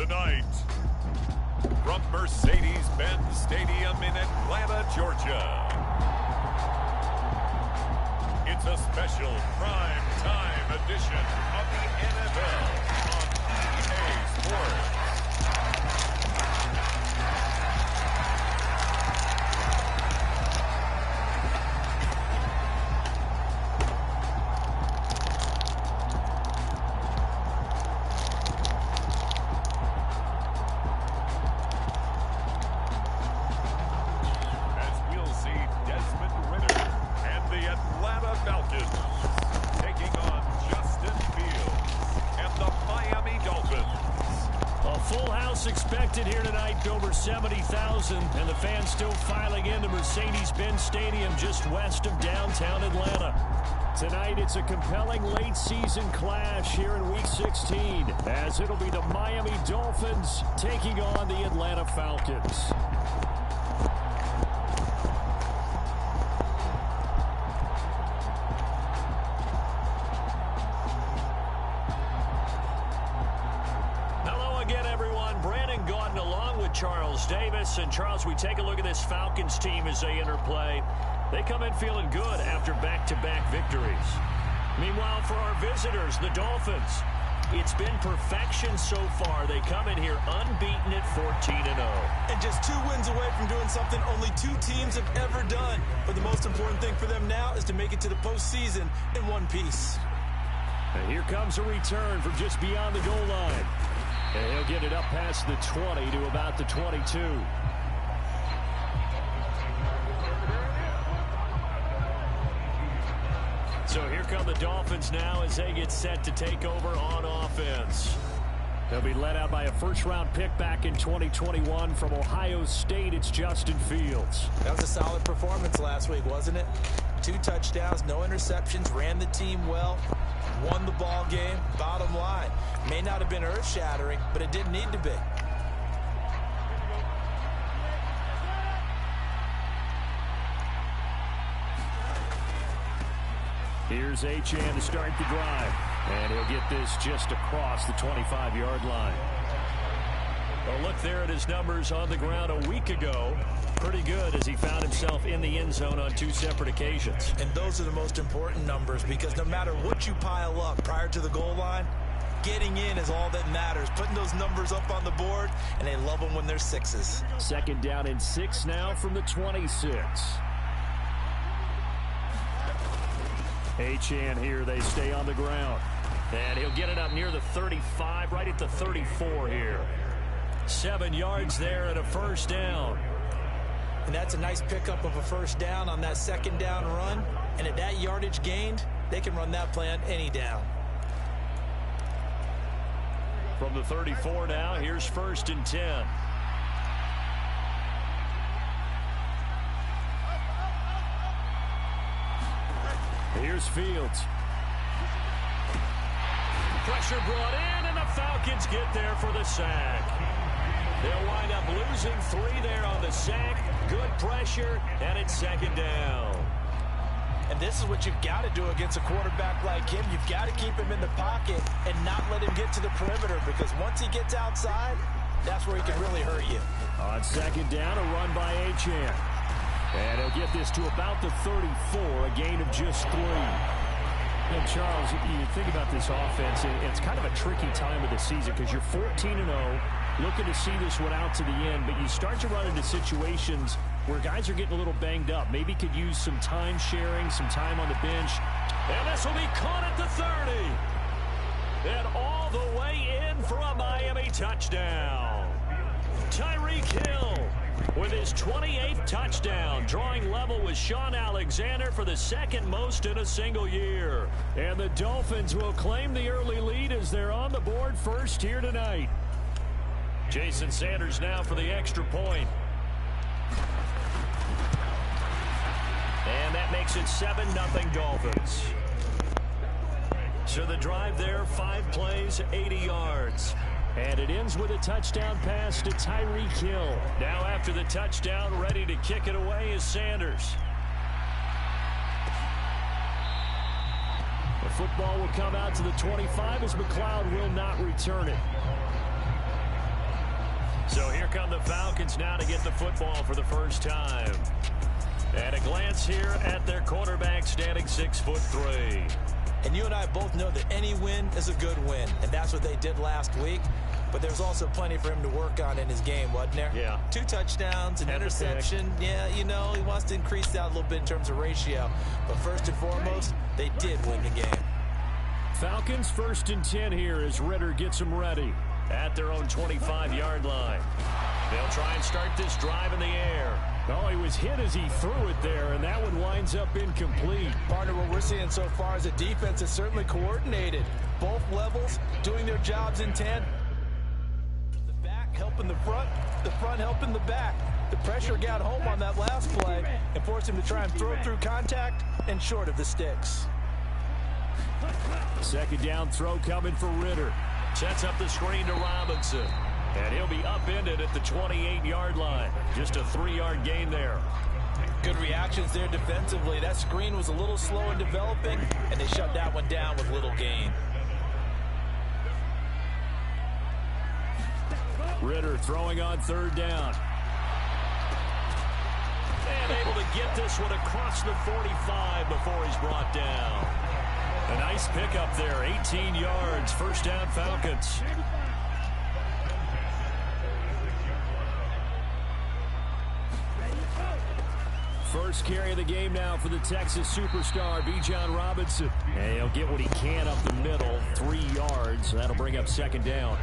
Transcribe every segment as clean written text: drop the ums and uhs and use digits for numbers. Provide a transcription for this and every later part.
Tonight, from Mercedes-Benz Stadium in Atlanta, Georgia, it's a special prime time edition of the NFL on EA Sports. Expected here tonight, over 70,000, and the fans still filing into Mercedes-Benz Stadium just west of downtown Atlanta. Tonight, it's a compelling late-season clash here in Week 16, as it'll be the Miami Dolphins taking on the Atlanta Falcons. Charles Davis. And Charles, we take a look at this Falcons team as they interplay. They come in feeling good after back-to-back victories. Meanwhile, for our visitors, the Dolphins, it's been perfection so far. They come in here unbeaten at 14-0. And just 2 wins away from doing something only 2 teams have ever done. But the most important thing for them now is to make it to the postseason in one piece. And here comes a return from just beyond the goal line. And he'll get it up past the 20 to about the 22. So here come the Dolphins now as they get set to take over on offense. They'll be led out by a first-round pick back in 2021 from Ohio State. It's Justin Fields. That was a solid performance last week, wasn't it? 2 touchdowns, no interceptions, ran the team well, won the ball game. Bottom line, may not have been earth-shattering, but it didn't need to be. Here's Achane to start the drive, and he'll get this just across the 25-yard line. A look there at his numbers on the ground a week ago. Pretty good as he found himself in the end zone on 2 separate occasions. And those are the most important numbers, because no matter what you pile up prior to the goal line, getting in is all that matters. Putting those numbers up on the board, and they love them when they're 6s. Second down and 6 now from the 26. Achane here, they stay on the ground. And he'll get it up near the 35, right at the 34 here. 7 yards there and a first down. And that's a nice pickup of a first down on that second down run. And at that yardage gained, they can run that play on any down. From the 34 now, here's 1st and 10. Here's Fields. Pressure brought in, and the Falcons get there for the sack. They'll wind up losing 3 there on the sack. Good pressure, and it's 2nd down. And this is what you've got to do against a quarterback like him. You've got to keep him in the pocket and not let him get to the perimeter, because once he gets outside, that's where he can really hurt you. On 2nd down, a run by Achane. And he'll get this to about the 34, a gain of just 3. And Charles, you think about this offense, it's kind of a tricky time of the season because you're 14-0, looking to see this one out to the end, but you start to run into situations where guys are getting a little banged up. Maybe could use some time sharing, some time on the bench. And this will be caught at the 30. And all the way in for a Miami touchdown. Tyreek Hill with his 28th touchdown, drawing level with Sean Alexander for the 2nd most in a single year. And the Dolphins will claim the early lead as they're on the board first here tonight. Jason Sanders now for the extra point. And that makes it 7-0 Dolphins. So the drive there, 5 plays, 80 yards. And it ends with a touchdown pass to Tyreek Hill. Now after the touchdown, ready to kick it away is Sanders. The football will come out to the 25 as McLeod will not return it. So here come the Falcons now to get the football for the first time. And a glance here at their quarterback standing 6'3". And you and I both know that any win is a good win, and that's what they did last week. But there's also plenty for him to work on in his game, wasn't there? Yeah. 2 touchdowns, an interception. Yeah, you know, he wants to increase that a little bit in terms of ratio. But first and foremost, they did win the game. Falcons 1st and 10 here as Ritter gets them ready at their own 25-yard line. They'll try and start this drive in the air. Oh, he was hit as he threw it there, and that one winds up incomplete. Partner, what we're seeing so far is the defense is certainly coordinated. Both levels doing their jobs in tandem. The back helping the front helping the back. The pressure got home on that last play and forced him to try and throw through contact and short of the sticks. Second down throw coming for Ritter. Sets up the screen to Robinson. And he'll be upended at the 28-yard line. Just a 3-yard gain there. Good reactions there defensively. That screen was a little slow in developing, and they shut that one down with little gain. Ritter throwing on 3rd down. And able to get this one across the 45 before he's brought down. A nice pickup there, 18 yards, 1st down Falcons. First carry of the game now for the Texas superstar, Bijan Robinson. And he'll get what he can up the middle, 3 yards. That'll bring up 2nd down.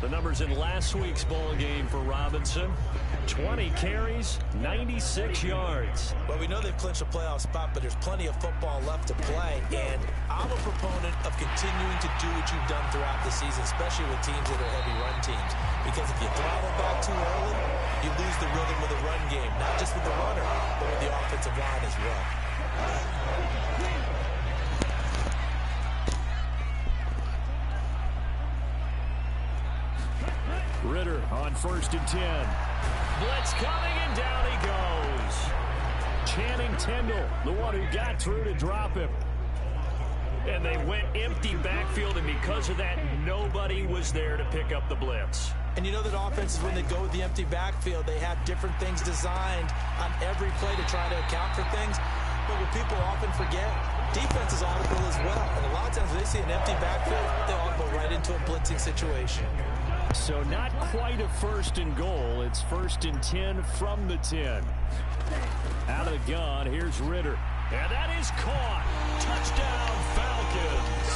The numbers in last week's ball game for Robinson: 20 carries, 96 yards. Well, we know they've clinched a playoff spot, but there's plenty of football left to play. And I'm a proponent of continuing to do what you've done throughout the season, especially with teams that are heavy run teams. Because if you throttle back too early, you lose the rhythm of the run game, not just with the runner, but with the offensive line as well. Ritter on 1st and 10. Blitz coming, and down he goes. Channing Tindall, the one who got through to drop him. And they went empty backfield, and because of that, nobody was there to pick up the blitz. And you know that offenses, when they go with the empty backfield, they have different things designed on every play to try to account for things. But what people often forget, defense is audible as well. And a lot of times when they see an empty backfield, they audible right into a blitzing situation. So not quite a 1st and goal. It's 1st and 10 from the 10. Out of the gun, here's Ritter. And that is caught. Touchdown, Falcons.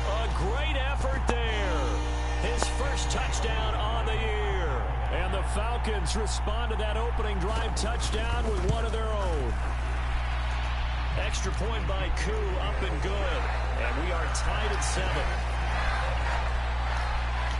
A great effort there. His first touchdown on the year. And the Falcons respond to that opening drive touchdown with one of their own. Extra point by Koo, up and good. And we are tied at 7.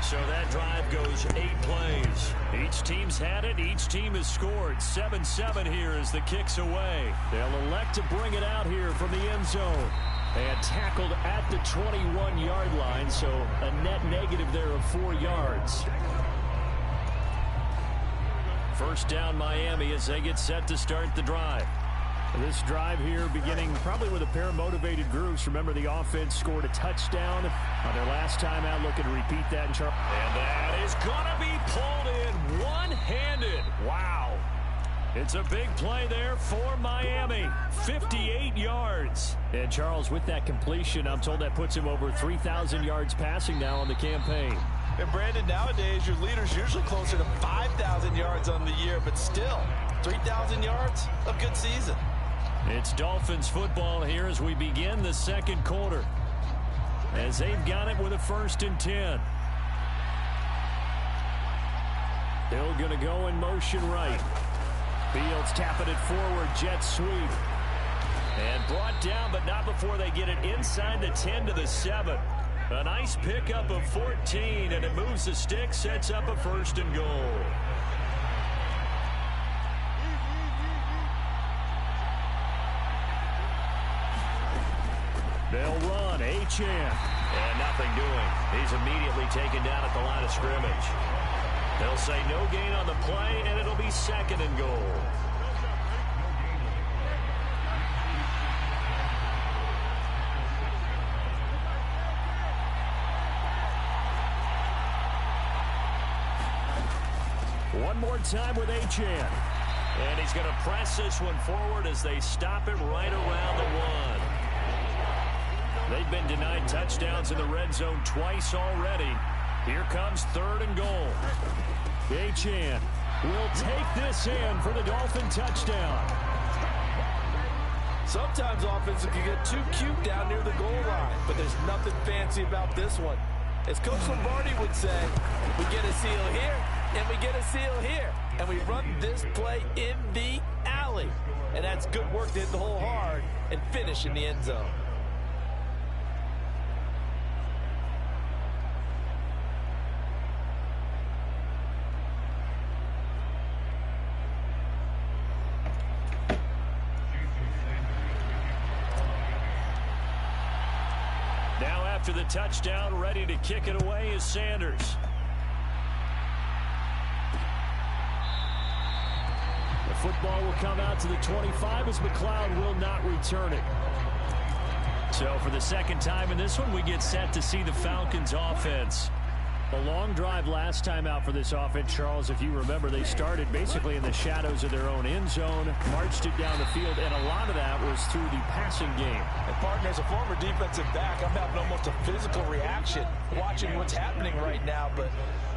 So that drive goes 8 plays. Each team's had it. Each team has scored. 7-7 here as the kick's away. They'll elect to bring it out here from the end zone. And tackled at the 21-yard line, so a net negative there of 4 yards. First down Miami as they get set to start the drive. This drive here beginning probably with a pair of motivated groups. Remember, the offense scored a touchdown on their last time out. Looking to repeat that in Charles. And that is going to be pulled in one-handed. Wow. It's a big play there for Miami. 58 yards. And Charles, with that completion, I'm told that puts him over 3,000 yards passing now on the campaign. And Brandon, nowadays your leader's usually closer to 5,000 yards on the year, but still, 3,000 yards, a good season. It's Dolphins football here as we begin the 2nd quarter. As they've got it with a 1st and 10. Hill going to go in motion right. Fields tapping it forward, jet sweep. And brought down, but not before they get it inside the 10 to the 7. A nice pickup of 14, and it moves the stick, sets up a 1st and goal. They'll run, Achane. And nothing doing. He's immediately taken down at the line of scrimmage. They'll say no gain on the play, and it'll be 2nd and goal. One more time with Achane. And he's going to press this one forward as they stop it right around the 1. They've been denied touchdowns in the red zone twice already. Here comes 3rd and goal. Achane will take this in for the Dolphin touchdown. Sometimes offenses can get too cute down near the goal line, but there's nothing fancy about this one. As Coach Lombardi would say, we get a seal here, and we get a seal here, and we run this play in the alley. And that's good work to hit the hole hard and finish in the end zone. Now after the touchdown, ready to kick it away is Sanders. The football will come out to the 25 as McLeod will not return it. So for the second time in this one, we get set to see the Falcons offense. A long drive last time out for this offense, Charles. If you remember, they started basically in the shadows of their own end zone, marched it down the field, and a lot of that was through the passing game. And partner, as a former defensive back, I'm having almost a physical reaction watching what's happening right now. But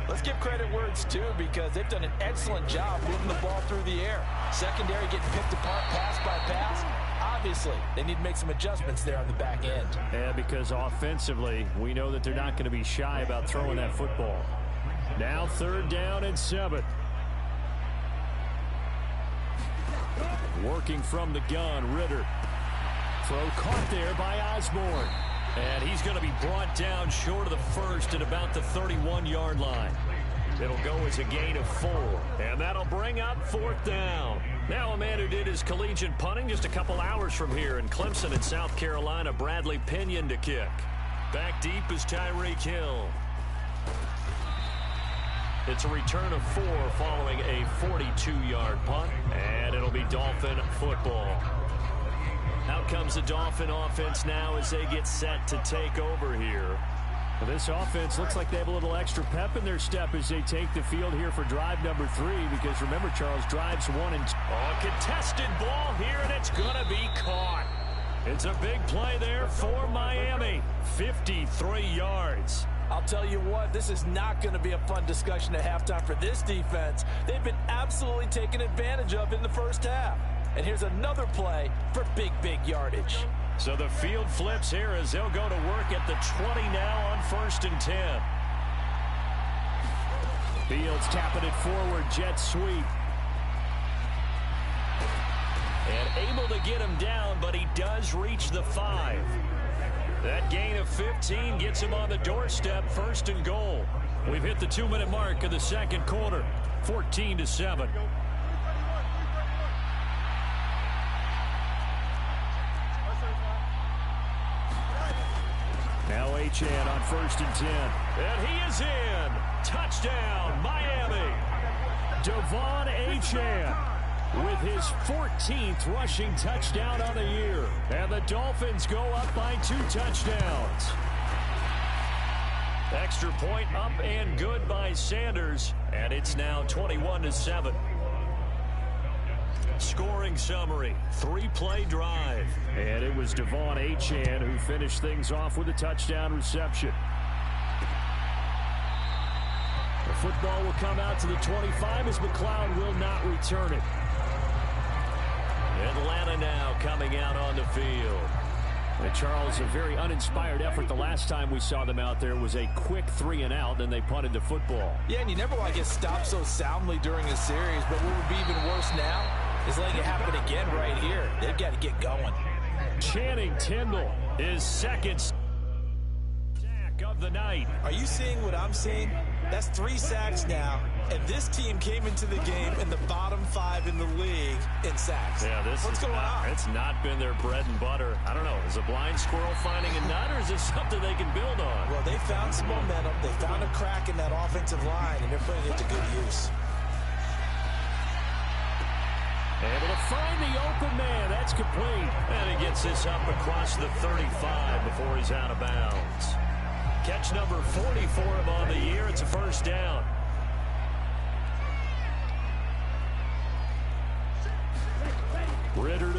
let's give credit where it's due, because they've done an excellent job moving the ball through the air. Secondary getting picked apart pass by pass. Obviously, they need to make some adjustments there on the back end. Yeah, because offensively, we know that they're not going to be shy about throwing that football. Now 3rd down and 7. Working from the gun, Ritter. Throw caught there by Osborne. And he's going to be brought down short of the first at about the 31-yard line. It'll go as a gain of 4. And that'll bring up 4th down. Now a man who did his collegiate punting just a couple hours from here in Clemson in South Carolina, Bradley Pinion to kick. Back deep is Tyreek Hill. It's a return of 4 following a 42-yard punt, and it'll be Dolphin football. Out comes the Dolphin offense now as they get set to take over here. Well, this offense looks like they have a little extra pep in their step as they take the field here for drive number 3, because remember, Charles, drives 1 and 2. Oh, contested ball here, and it's going to be caught. It's a big play there for Miami. 53 yards. I'll tell you what, this is not going to be a fun discussion at halftime for this defense. They've been absolutely taken advantage of in the first half. And here's another play for big yardage. So the field flips here as they'll go to work at the 20 now on 1st and 10. Fields tapping it forward, jet sweep. And able to get him down, but he does reach the 5. That gain of 15 gets him on the doorstep, 1st and goal. We've hit the 2-minute mark of the second quarter, 14-7. Now Achane on 1st and 10. And he is in. Touchdown, Miami. Devon Achane with his 14th rushing touchdown on the year. And the Dolphins go up by 2 touchdowns. Extra point up and good by Sanders. And it's now 21-7. Scoring summary, 3-play drive. And it was Devon Achane who finished things off with a touchdown reception. The football will come out to the 25 as McLeod will not return it. Atlanta now coming out on the field. And Charles, a very uninspired effort the last time we saw them out there was a quick 3-and-out, then they punted the football. Yeah, and you never want to get stopped so soundly during a series, but what would be even worse now is letting it happen again right here. They've got to get going. Channing Tindall is second sack of the night. Are you seeing what I'm seeing? That's 3 sacks now, and this team came into the game in the bottom 5 in the league in sacks. Yeah, What's going on? It's not been their bread and butter. I don't know. Is a blind squirrel finding a nut, or is it something they can build on? Well, they found some momentum. They found a crack in that offensive line, and they're putting it to good use. Able to find the open man. That's complete. And he gets this up across the 35 before he's out of bounds. Catch number 40 for him on the year. It's a 1st down.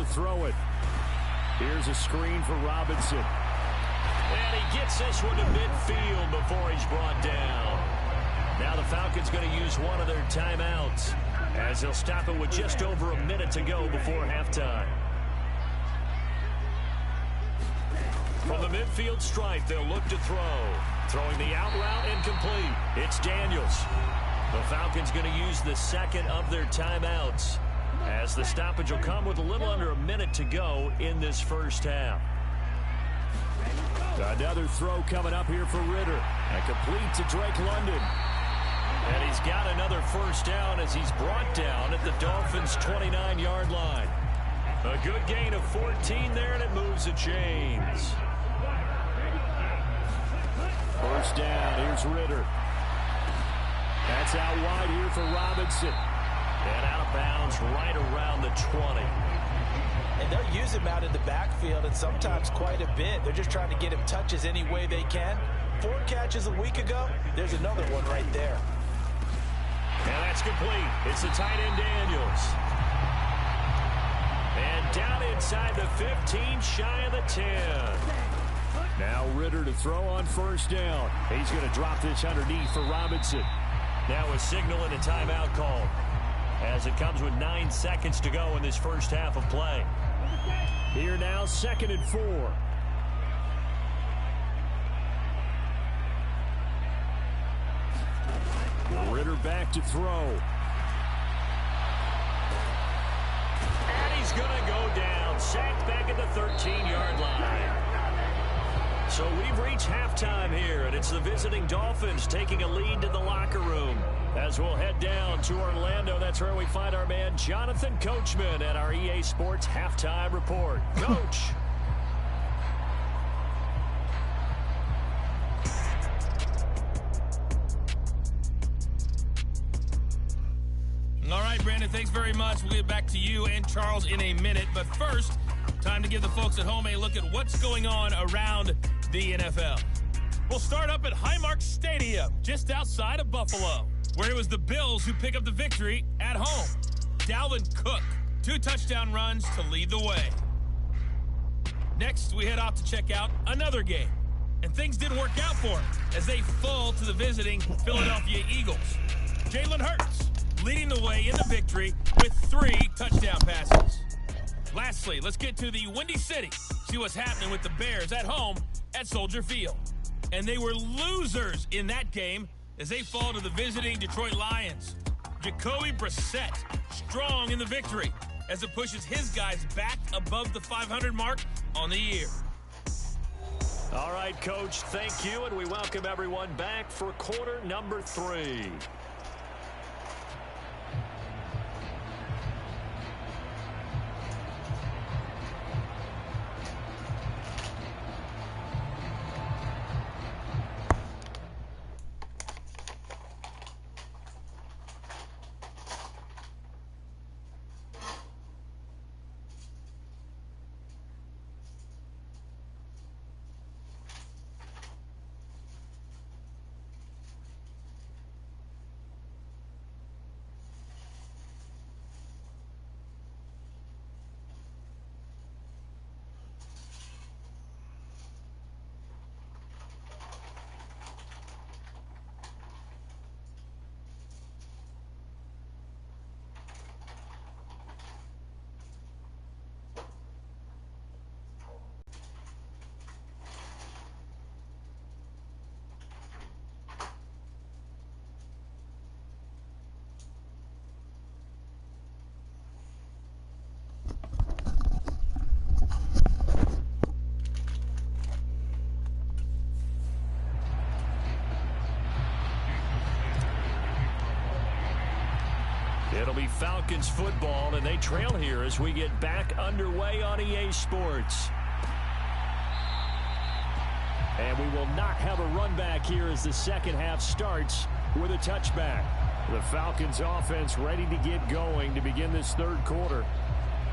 throw it. Here's a screen for Robinson. And he gets this one to midfield before he's brought down. Now the Falcons going to use one of their timeouts as they'll stop it with just over a minute to go before halftime. From the midfield stripe, they'll look to throw. Throwing the out route incomplete. It's Daniels. The Falcons going to use the second of their timeouts as the stoppage will come with a little under a minute to go in this first half. Another throw coming up here for Ritter. And complete to Drake London. And he's got another first down as he's brought down at the Dolphins' 29-yard line. A good gain of 14 there, and it moves the chains. First down, here's Ritter. That's out wide here for Robinson. And out of bounds right around the 20. And they'll use him out in the backfield, and sometimes quite a bit. They're just trying to get him touches any way they can. 4 catches a week ago. There's another one right there. And that's complete. It's the tight end Daniels. And down inside the 15, shy of the 10. Now Ritter to throw on first down. He's going to drop this underneath for Robinson. Now a signal and a timeout call as it comes with 9 seconds to go in this first half of play. Here now, 2nd and 4. Ritter back to throw. And he's going to go down. Sacked back at the 13-yard line. So we've reached halftime here, and it's the visiting Dolphins taking a lead to the locker room. As we'll head down to Orlando, that's where we find our man Jonathan Coachman at our EA Sports Halftime Report. Coach. All right, Brandon, thanks very much. We'll get back to you and Charles in a minute. But first, time to give the folks at home a look at what's going on around the NFL. We'll start up at Highmark Stadium, just outside of Buffalo, where it was the Bills who pick up the victory at home. Dalvin Cook, 2 touchdown runs to lead the way. Next, we head off to check out another game. And things didn't work out for them as they fall to the visiting Philadelphia Eagles. Jalen Hurts leading the way in the victory with 3 touchdown passes. Lastly, let's get to the Windy City, see what's happening with the Bears at home at Soldier Field. And they were losers in that game as they fall to the visiting Detroit Lions. Jacoby Brissett strong in the victory as it pushes his guys back above the 500 mark on the year. All right, Coach, thank you, and we welcome everyone back for quarter number 3. It'll be Falcons football, and they trail here as we get back underway on EA Sports. And we will not have a run back here as the second half starts with a touchback. The Falcons offense ready to get going to begin this third quarter.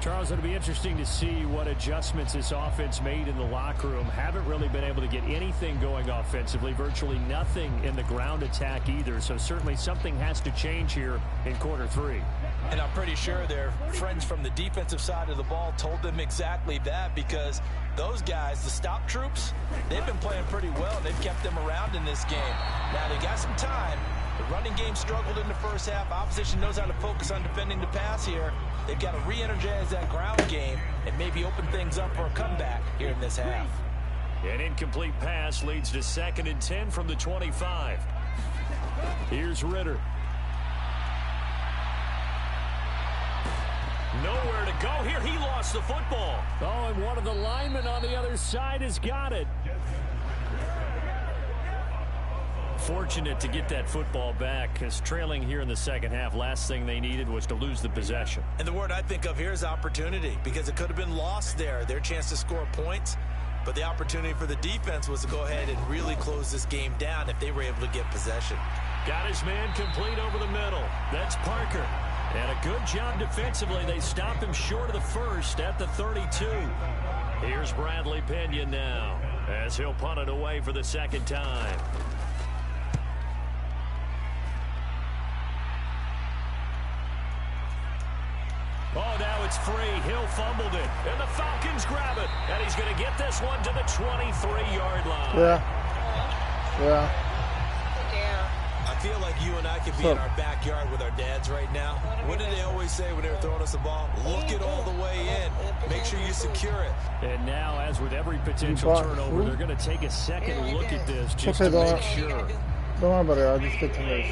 Charles, it'll be interesting to see what adjustments this offense made in the locker room. Haven't really been able to get anything going offensively, virtually nothing in the ground attack either. So certainly something has to change here in quarter 3. And I'm pretty sure their friends from the defensive side of the ball told them exactly that, because those guys, the stop troops, they've been playing pretty well. They've kept them around in this game. Now, they got some time. The running game struggled in the first half. Opposition knows how to focus on defending the pass here. They've got to re-energize that ground game and maybe open things up for a comeback here in this half. An incomplete pass leads to 2nd and 10 from the 25. Here's Ritter. Nowhere to go here. He lost the football. Oh, and one of the linemen on the other side has got it. Fortunate to get that football back, because trailing here in the second half, last thing they needed was to lose the possession. And the word I think of here is opportunity, because it could have been lost there. Their chance to score points, but the opportunity for the defense was to go ahead and really close this game down if they were able to get possession. Got his man complete over the middle. That's Parker. And a good job defensively. They stop him short of the first at the 32. Here's Bradley Pinion now, as he'll punt it away for the second time. Oh, now it's free. Hill fumbled it, and the Falcons grab it. And he's going to get this one to the 23-yard line. Yeah. I feel like you and I could be in our backyard with our dads right now. What did they always say when they were throwing us the ball? Look it all the way in. Make sure you secure it. And now, as with every potential turnover, they're going to take a second look at this just to make sure. Don't worry about it. I'll just get to this.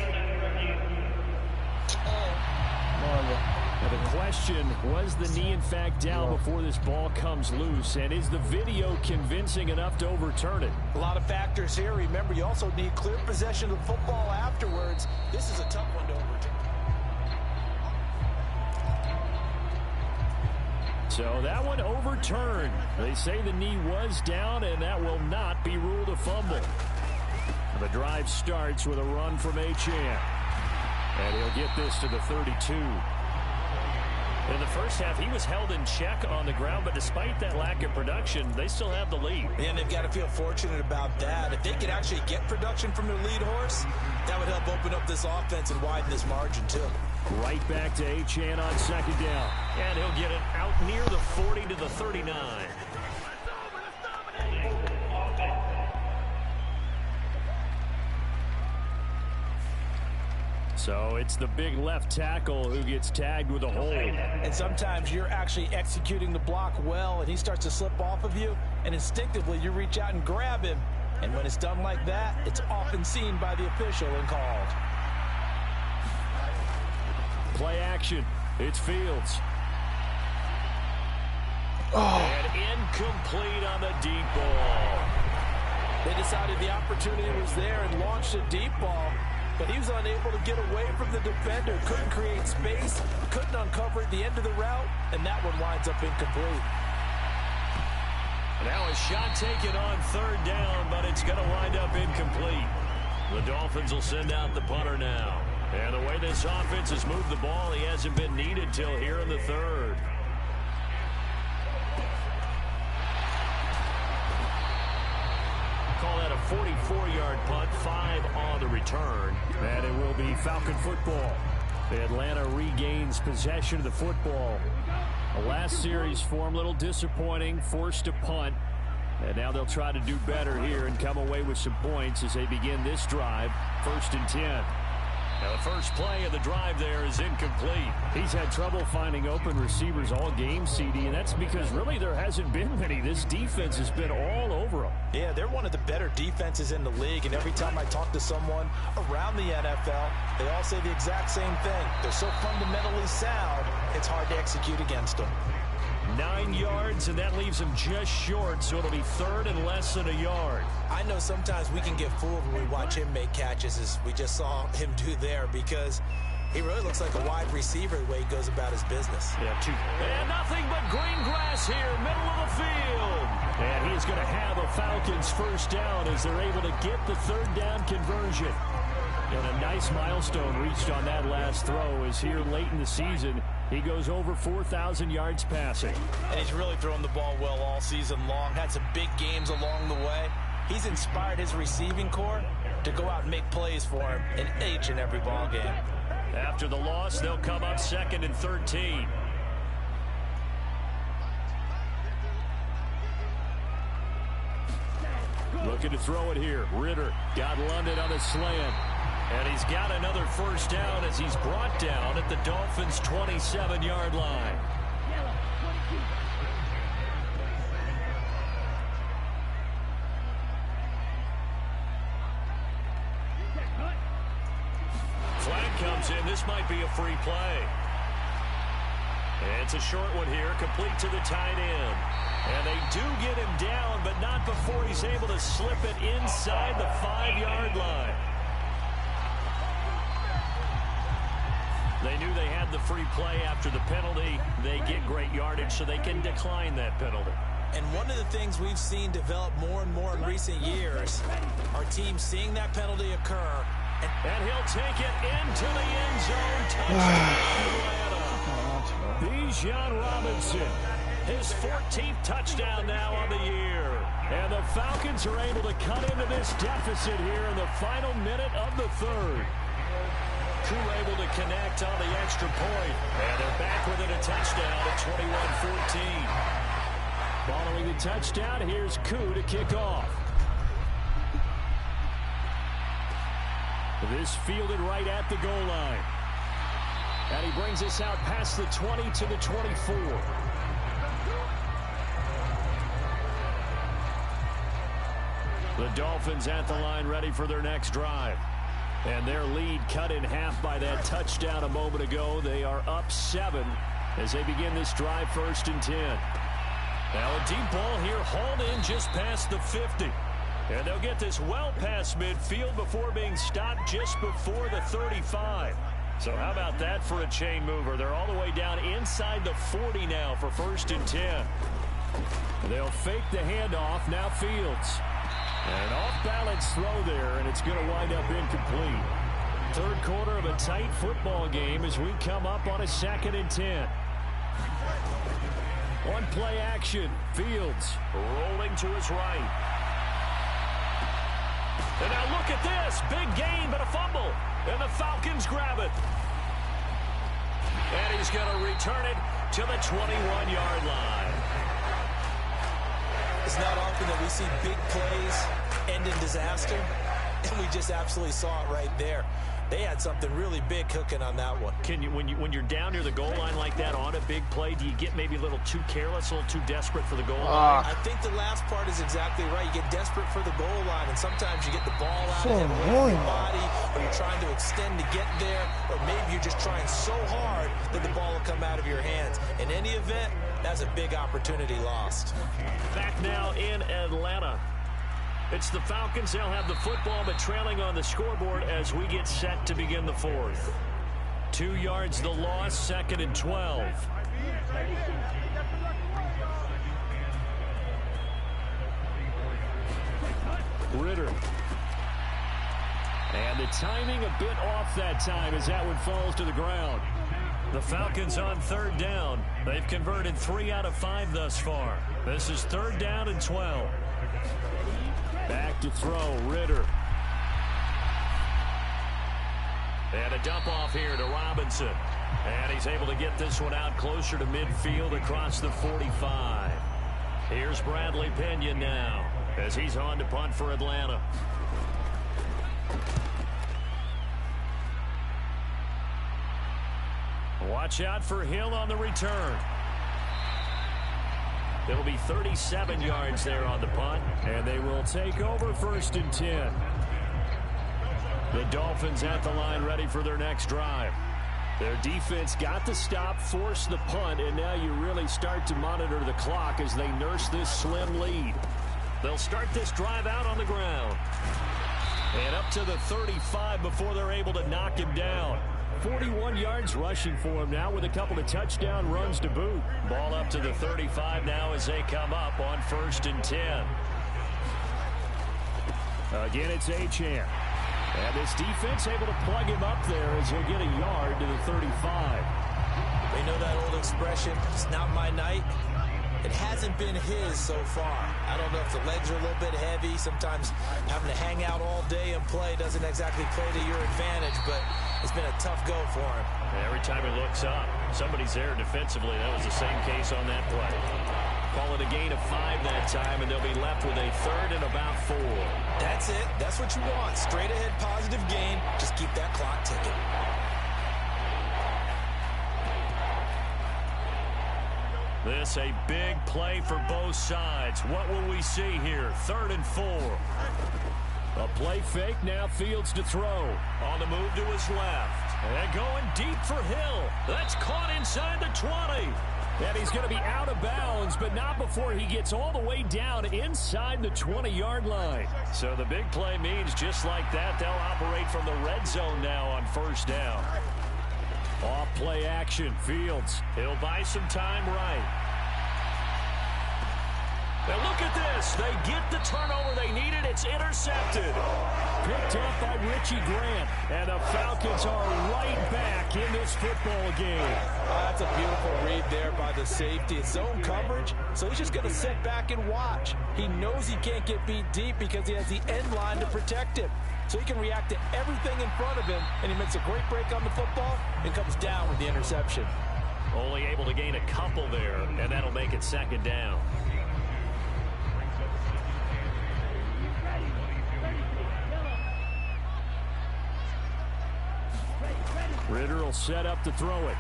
Now the question, was the knee in fact down before this ball comes loose, and is the video convincing enough to overturn it? A lot of factors here. Remember, you also need clear possession of the football afterwards. This is a tough one to overturn. So that one overturned. They say the knee was down, and that will not be ruled a fumble. The drive starts with a run from Achane. And he'll get this to the 32. In the first half, he was held in check on the ground, but despite that lack of production, they still have the lead. And they've got to feel fortunate about that. If they could actually get production from their lead horse, that would help open up this offense and widen this margin, too. Right back to Achane on second down. And he'll get it out near the 40 to the 39. So it's the big left tackle who gets tagged with a hold. And sometimes you're actually executing the block well, and he starts to slip off of you, and instinctively you reach out and grab him. And when it's done like that, it's often seen by the official and called. Play action. It's Fields. And incomplete on the deep ball. They decided the opportunity was there and launched a deep ball, but he was unable to get away from the defender, couldn't create space, couldn't uncover at the end of the route, and that one winds up incomplete. Now a shot taken on third down, but it's going to wind up incomplete. The Dolphins will send out the punter now. And the way this offense has moved the ball, he hasn't been needed till here in the third. Call that a 44-yard punt, 5 on the return. And it will be Falcon football. Atlanta regains possession of the football. The last series for him, a little disappointing, forced to punt. And now they'll try to do better here and come away with some points as they begin this drive, 1st and 10. Now the first play of the drive there is incomplete. He's had trouble finding open receivers all game, CD, and that's because really there hasn't been many. This defense has been all over them. Yeah, they're one of the better defenses in the league, and every time I talk to someone around the NFL, they all say the exact same thing. They're so fundamentally sound, it's hard to execute against them. 9 yards, and that leaves him just short, so it'll be 3rd and less than a yard. I know sometimes we can get fooled when we watch him make catches, as we just saw him do there, because he really looks like a wide receiver the way he goes about his business. Yeah, and nothing but green grass here, middle of the field. And he's going to have a Falcons first down as they're able to get the third down conversion. And a nice milestone reached on that last throw is here late in the season. He goes over 4,000 yards passing. And he's really thrown the ball well all season long. Had some big games along the way. He's inspired his receiving corps to go out and make plays for him in each and every ball game. After the loss, they'll come up 2nd and 13. Looking to throw it here. Ritter got London on a slant. And he's got another first down as he's brought down at the Dolphins' 27-yard line. Flag comes in. This might be a free play. It's a short one here, complete to the tight end. And they do get him down, but not before he's able to slip it inside the 5-yard line. They knew they had the free play after the penalty. They get great yardage, so they can decline that penalty. And one of the things we've seen develop more and more in recent years, our team seeing that penalty occur. And he'll take it into the end zone. Touchdown, Bijan Robinson. His 14th touchdown now on the year. And the Falcons are able to cut into this deficit here in the final minute of the third. Crew able to connect on the extra point. And they're back within a touchdown at 21-14. Following the touchdown, here's Koo to kick off. This fielded right at the goal line. And he brings us out past the 20 to the 24. The Dolphins at the line ready for their next drive. And their lead cut in half by that touchdown a moment ago. They are up 7 as they begin this drive 1st and 10. Now a deep ball here hauled in just past the 50. And they'll get this well past midfield before being stopped just before the 35. So how about that for a chain mover? They're all the way down inside the 40 now for 1st and 10. They'll fake the handoff. Now Fields. An off-balance throw there, and it's going to wind up incomplete. Third quarter of a tight football game as we come up on a 2nd and 10. One play action. Fields rolling to his right. And now look at this. Big gain, but a fumble. And the Falcons grab it. And he's going to return it to the 21-yard line. It's not often that we see big plays end in disaster, and we just absolutely saw it right there. They had something really big cooking on that one. Can you, when you're down near the goal line like that on a big play, do you get maybe a little too careless, a little too desperate for the goal line? I think the last part is exactly right. You get desperate for the goal line, and sometimes you get the ball out of your body, or you're trying to extend to get there, or maybe you're just trying so hard that the ball will come out of your hands. In any event, that's a big opportunity lost. Back now in Atlanta. It's the Falcons. They'll have the football, but trailing on the scoreboard as we get set to begin the 4th. 2 yards the loss, 2nd and 12. Ritter. And the timing a bit off that time as that one falls to the ground. The Falcons on 3rd down. They've converted 3 out of 5 thus far. This is 3rd down and 12. Back to throw, Ritter. And a dump off here to Robinson. And he's able to get this one out closer to midfield across the 45. Here's Bradley Pinion now as he's on to punt for Atlanta. Watch out for Hill on the return. It'll be 37 yards there on the punt, and they will take over 1st and 10. The Dolphins at the line ready for their next drive. Their defense got the stop, forced the punt, and now you really start to monitor the clock as they nurse this slim lead. They'll start this drive out on the ground. And up to the 35 before they're able to knock him down. 41 yards rushing for him now with a couple of touchdown runs to boot. Ball up to the 35 now as they come up on 1st and 10. Again, it's Achane. And this defense able to plug him up there as he'll get a yard to the 35. They know that old expression, it's not my night. It hasn't been his so far. I don't know if the legs are a little bit heavy. Sometimes having to hang out all day and play doesn't exactly play to your advantage, but It's been a tough go for him. Every time he looks up, somebody's there defensively. That was the same case on that play. Call it a gain of 5 that time, and they'll be left with a 3rd and about 4. That's it. That's what you want. Straight ahead positive gain. Just keep that clock ticking. This a big play for both sides. What will we see here? 3rd and 4. A play fake, now Fields to throw. On the move to his left. And going deep for Hill. That's caught inside the 20. And he's going to be out of bounds, but not before he gets all the way down inside the 20-yard line. So the big play means just like that, they'll operate from the red zone now on 1st down. Off play action, Fields. He'll buy some time right. Now look at this. They get the turnover they needed. It's intercepted. Picked up by Richie Grant. And the Falcons are right back in this football game. That's a beautiful read there by the safety. It's zone coverage, so he's just going to sit back and watch. He knows he can't get beat deep because he has the end line to protect him. So he can react to everything in front of him, and he makes a great break on the football and comes down with the interception. Only able to gain a couple there, and that'll make it 2nd down. Ritter will set up to throw it.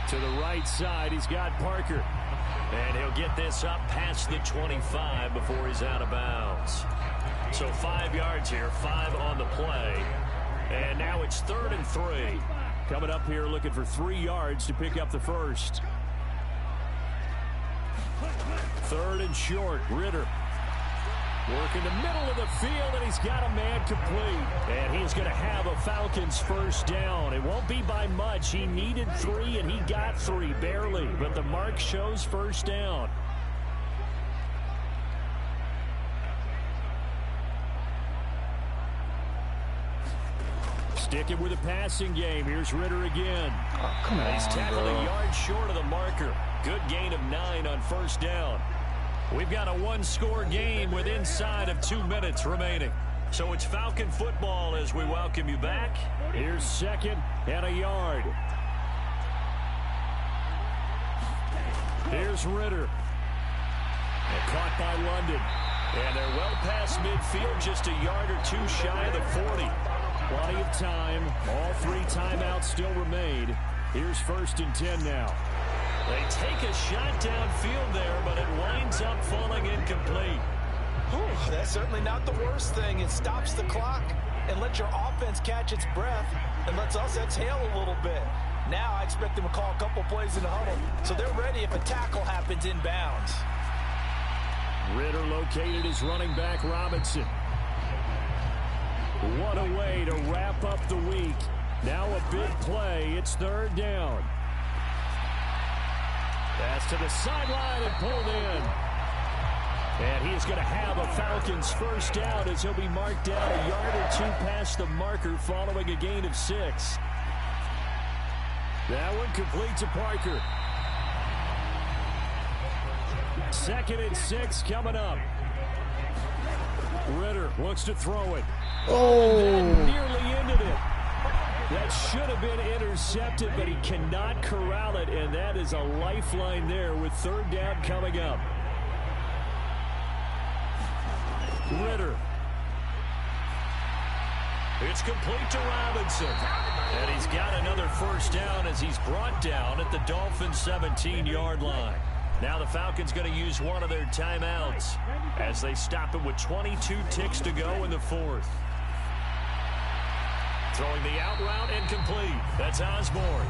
To the right side, he's got Parker. And he'll get this up past the 25 before he's out of bounds. So 5 yards here, 5 on the play. And now it's 3rd and 3. Coming up here looking for 3 yards to pick up the first. 3rd and short, Ritter. Working the middle of the field, and he's got a man complete. And he's going to have a Falcons 1st down. It won't be by much. He needed 3, and he got 3, barely. But the mark shows 1st down. Sticking with the passing game. Here's Ritter again. Oh, come on, he's tackled bro. a yard short of the marker. Good gain of 9 on 1st down. We've got a 1-score game with inside of 2 minutes remaining. So it's Falcon football as we welcome you back. Here's 2nd and a yard. Here's Ritter. And caught by London. And they're well past midfield, just a yard or 2 shy of the 40. Plenty of time. All 3 timeouts still remain. Here's 1st and 10 now. They take a shot downfield there, but it winds up falling incomplete. Whew, that's certainly not the worst thing. It stops the clock and lets your offense catch its breath and lets us exhale a little bit. Now I expect them to call a couple plays in the huddle, so they're ready if a tackle happens inbounds. Ritter located as running back Robinson. What a way to wrap up the week. Now a big play. It's 3rd down. Pass to the sideline and pulled in. And he's going to have a Falcons 1st down as he'll be marked down a yard or 2 past the marker following a gain of 6. That one complete to Parker. 2nd and 6 coming up. Ritter looks to throw it. Oh! That nearly ended it. That should have been intercepted, but he cannot corral it, and that is a lifeline there with 3rd down coming up. Ritter. It's complete to Robinson. And he's got another 1st down as he's brought down at the Dolphins' 17-yard line. Now the Falcons going to use one of their timeouts as they stop it with 22 ticks to go in the 4th. Throwing the out route and complete. That's Osborne.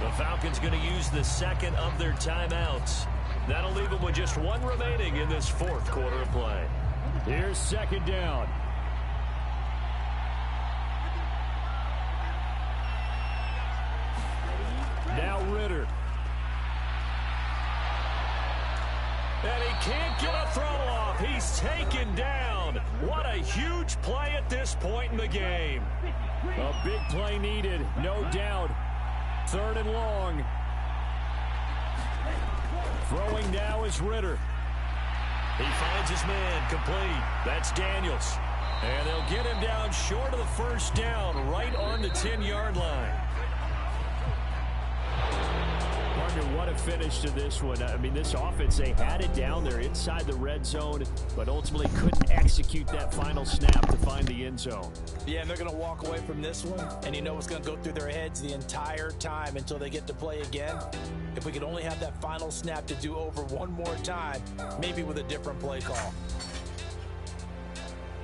The Falcons going to use the 2nd of their timeouts. That'll leave them with just 1 remaining in this 4th quarter of play. Here's 2nd down. Now Ritter. And he can't get a throw off. He's taken down. What a huge play at this point in the game. A big play needed, no doubt. 3rd and long. Throwing now is Ritter. He finds his man complete. That's Daniels. And they'll get him down short of the first down, right on the 10-yard line. Partner, what a finish to this one. I mean, this offense, they had it down there inside the red zone, but ultimately couldn't execute that final snap to find the end zone. Yeah, and they're going to walk away from this one, and you know what's going to go through their heads the entire time until they get to play again. If we could only have that final snap to do over one more time, maybe with a different play call.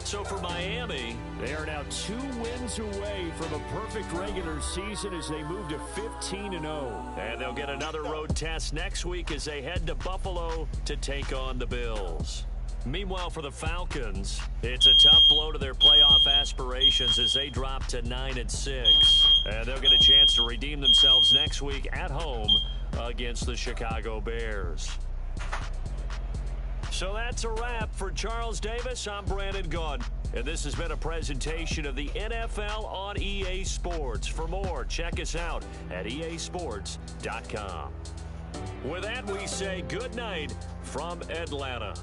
So for Miami, they are now 2 wins away from a perfect regular season as they move to 15-0. And they'll get another road test next week as they head to Buffalo to take on the Bills. Meanwhile, for the Falcons, it's a tough blow to their playoff aspirations as they drop to 9-6. And they'll get a chance to redeem themselves next week at home against the Chicago Bears. So that's a wrap. For Charles Davis, I'm Brandon Gunn. And this has been a presentation of the NFL on EA Sports. For more, check us out at easports.com. With that, we say good night from Atlanta.